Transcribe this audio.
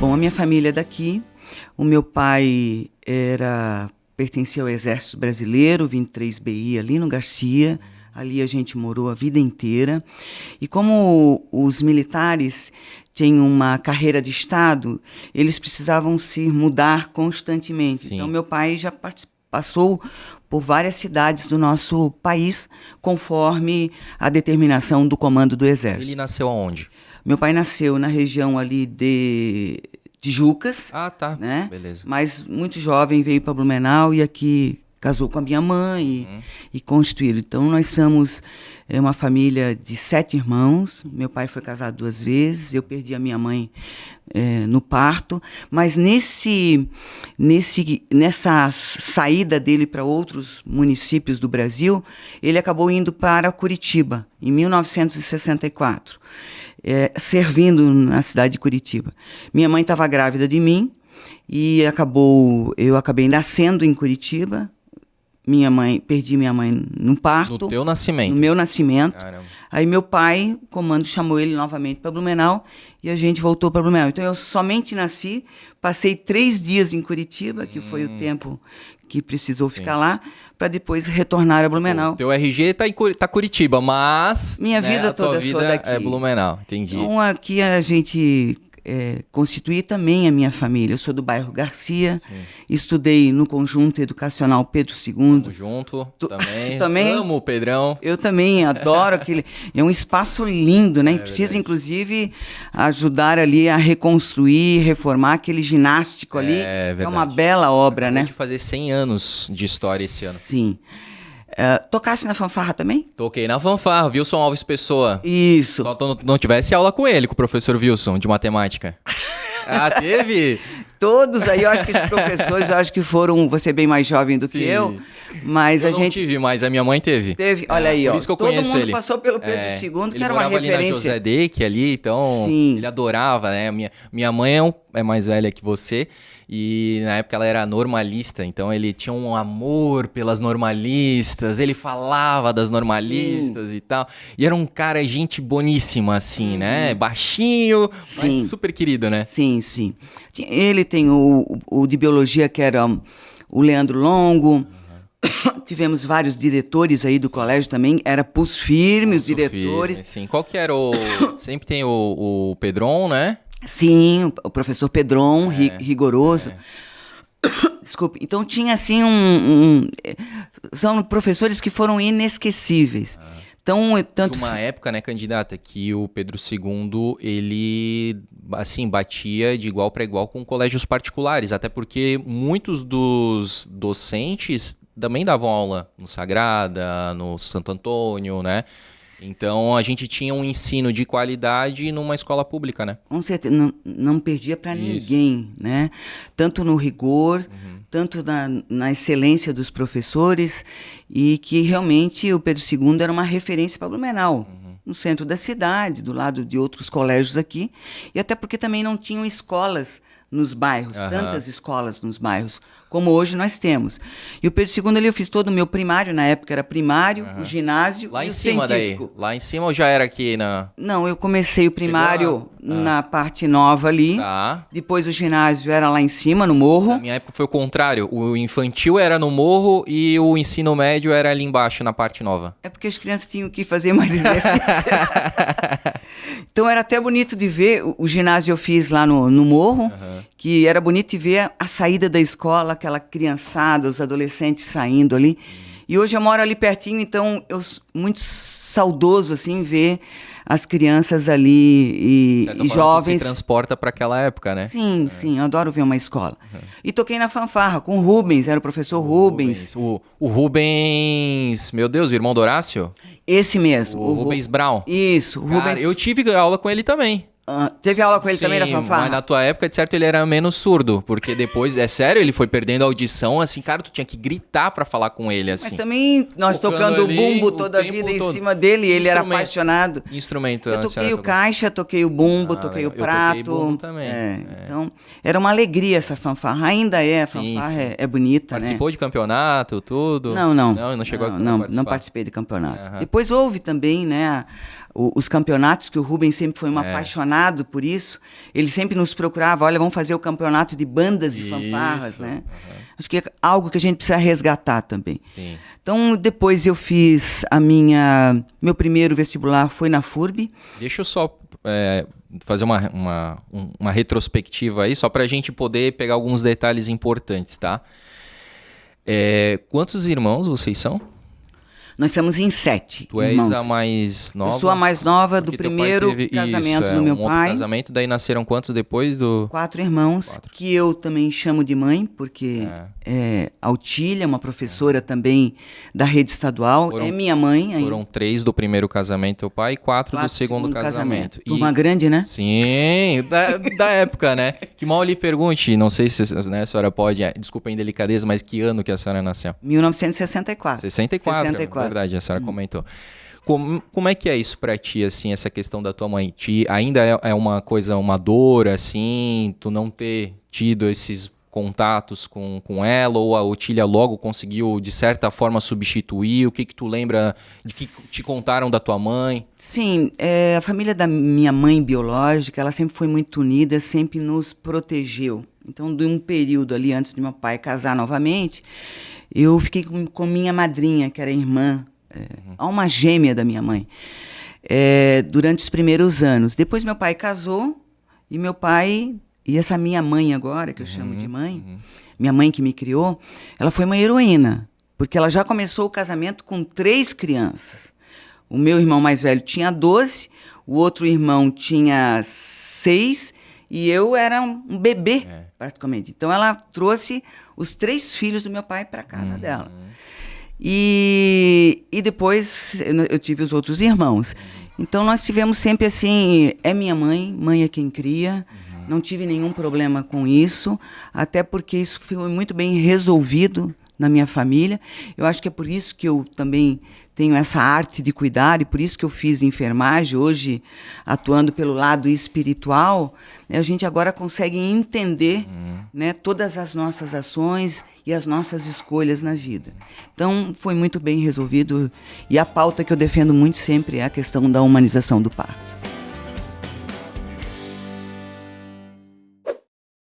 Bom, a minha família é daqui. O meu pai pertencia ao Exército Brasileiro, 23 BI, ali no Garcia. Ali a gente morou a vida inteira. E como os militares têm uma carreira de Estado, eles precisavam se mudar constantemente. Sim. Então, meu pai já passou por várias cidades do nosso país, conforme a determinação do comando do Exército. Ele nasceu aonde? Meu pai nasceu na região ali de Tijucas. Ah, tá. Né? Beleza. Mas muito jovem veio para Blumenau e aqui casou com a minha mãe e constituíram. Então, nós somos uma família de 7 irmãos. Meu pai foi casado 2 vezes. Eu perdi a minha mãe no parto. Mas nessa saída dele para outros municípios do Brasil, ele acabou indo para Curitiba, em 1964, servindo na cidade de Curitiba. Minha mãe estava grávida de mim e eu acabei nascendo em Curitiba. Perdi minha mãe no parto. No teu nascimento? No meu nascimento. Caramba. Aí meu pai, o comando chamou ele novamente para Blumenau e a gente voltou para Blumenau. Então eu somente nasci, passei 3 dias em Curitiba, que foi o tempo que precisou ficar lá, para depois retornar a Blumenau. O teu RG tá Curitiba, mas... Minha vida toda sou daqui. É Blumenau, entendi. Então aqui a gente... constituí também a minha família. Eu sou do bairro Garcia, estudei no Conjunto Educacional Pedro II. Tamo junto, também. Amo o Pedrão. Eu também adoro aquele... É um espaço lindo, né? Precisa, inclusive, ajudar ali a reconstruir, reformar aquele ginástico ali. É uma bela obra, né? De fazer 100 anos de história esse ano. Sim. Tocasse na fanfarra também? Toquei na fanfarra, Wilson Alves Pessoa. Isso. Só não tivesse aula com ele, com o professor Wilson, de matemática. Ah, teve? Todos aí, eu acho que os professores, foram, você é bem mais jovem do que eu, mas eu não tive, mas a minha mãe teve. Teve, olha aí, por ó. isso que eu Todo conheço mundo ele. passou pelo Pedro II, que era uma referência. Ele morava ali na José Deck, ali, então ele adorava, né? Minha mãe é mais velha que você e na época ela era normalista, então ele tinha um amor pelas normalistas, ele falava das normalistas e tal. E era um cara, gente boníssima, assim, né? Baixinho, mas super querido, né? Sim, sim. Ele tem o de biologia, que era o Leandro Longo. Tivemos vários diretores aí do colégio também. Era pulso firme, os diretores. Sim. Qual que era o... Sempre tem o Pedron, né? Sim, o professor Pedron, rigoroso. Desculpe. Então tinha assim são professores que foram inesquecíveis. Então, tanto... Uma época, né, candidata, que o Pedro II, ele, assim, batia de igual para igual com colégios particulares, até porque muitos dos docentes também davam aula no Sagrada, no Santo Antônio, né? Então, a gente tinha um ensino de qualidade numa escola pública, né? Com certeza, não perdia para ninguém, né? Tanto no rigor, tanto na excelência dos professores, e que realmente o Pedro II era uma referência para Blumenau, no centro da cidade, do lado de outros colégios aqui, e até porque também não tinham escolas nos bairros, tantas escolas nos bairros, como hoje nós temos. E o Pedro II, eu fiz todo o meu primário, na época era primário, o ginásio lá e em o cima científico. Lá em cima ou já era aqui na... Não, eu comecei o primário na parte nova ali, depois o ginásio era lá em cima, no morro. Na minha época foi o contrário, o infantil era no morro e o ensino médio era ali embaixo, na parte nova. É porque as crianças tinham que fazer mais exercício. Então era até bonito de ver, o ginásio eu fiz lá no morro, que era bonito de ver a saída da escola, aquela criançada, os adolescentes saindo ali. E hoje eu moro ali pertinho, então eu muito saudoso assim ver as crianças ali e jovens. Se transporta para aquela época, né? Sim, sim, eu adoro ver uma escola. E toquei na fanfarra com o Rubens, era o professor Rubens. O Rubens, meu Deus, o irmão do Horácio? Esse mesmo. O Rubens Brown. Isso, o Rubens. Eu tive aula com ele também. Teve aula com ele também na fanfarra? Mas na tua época, de certo, ele era menos surdo, porque depois, é sério, ele foi perdendo a audição, assim, cara, tu tinha que gritar pra falar com ele, assim. Mas também, nós tocando o bumbo toda a vida em cima dele, ele era apaixonado. Instrumento. Eu toquei o caixa, toquei o bumbo, toquei o prato. Eu toquei bumbo também. Então, era uma alegria essa fanfarra, ainda é, a fanfarra é bonita, Participou de campeonato, tudo? Não. Não chegou a não participei de campeonato. Depois houve também, né, os campeonatos, que o Rubens sempre foi um apaixonado por isso, ele sempre nos procurava, olha, vamos fazer o campeonato de bandas e fanfarras, né? Acho que é algo que a gente precisa resgatar também. Sim. Então, depois eu fiz meu primeiro vestibular foi na FURB. Deixa eu só fazer uma retrospectiva aí, só para a gente poder pegar alguns detalhes importantes, tá? Quantos irmãos vocês são? Nós somos em 7 Tu és irmãos. a mais nova? Eu sou a mais nova do primeiro casamento do meu pai. Casamento, daí nasceram quantos depois do... 4 irmãos, que eu também chamo de mãe, porque a Otília, uma professora também da rede estadual, é minha mãe. Foram 3 do primeiro casamento do pai e 4 do segundo casamento. Turma grande, né? Sim, da época, né? Que mal lhe pergunte, não sei se a senhora pode, desculpa a indelicadeza, mas que ano que a senhora nasceu? 1964. 64. Verdade, a senhora comentou. Como é que é isso pra ti, assim, essa questão da tua mãe? Ainda é uma coisa, uma dor, assim, tu não ter tido esses contatos com ela, ou a Otília logo conseguiu, de certa forma, substituir? O que tu lembra de que te contaram da tua mãe? Sim, a família da minha mãe biológica, ela sempre foi muito unida, sempre nos protegeu. Então, de um período ali, antes de meu pai casar novamente, eu fiquei com minha madrinha, que era irmã, alma gêmea da minha mãe, durante os primeiros anos. Depois meu pai casou, e meu pai, e essa minha mãe agora, que eu chamo de mãe, minha mãe que me criou, ela foi uma heroína, porque ela já começou o casamento com 3 crianças. O meu irmão mais velho tinha 12, o outro irmão tinha 6, e eu era um bebê, praticamente. Então, ela trouxe os 3 filhos do meu pai para casa dela. E depois eu tive os outros irmãos. Então, nós tivemos sempre assim, minha mãe, mãe é quem cria. Não tive nenhum problema com isso, até porque isso foi muito bem resolvido na minha família. Eu acho que é por isso que eu também tenho essa arte de cuidar, e por isso que eu fiz enfermagem, hoje atuando pelo lado espiritual, né, a gente agora consegue entender né, todas as nossas ações e as nossas escolhas na vida. Então, foi muito bem resolvido, e a pauta que eu defendo muito sempre é a questão da humanização do parto.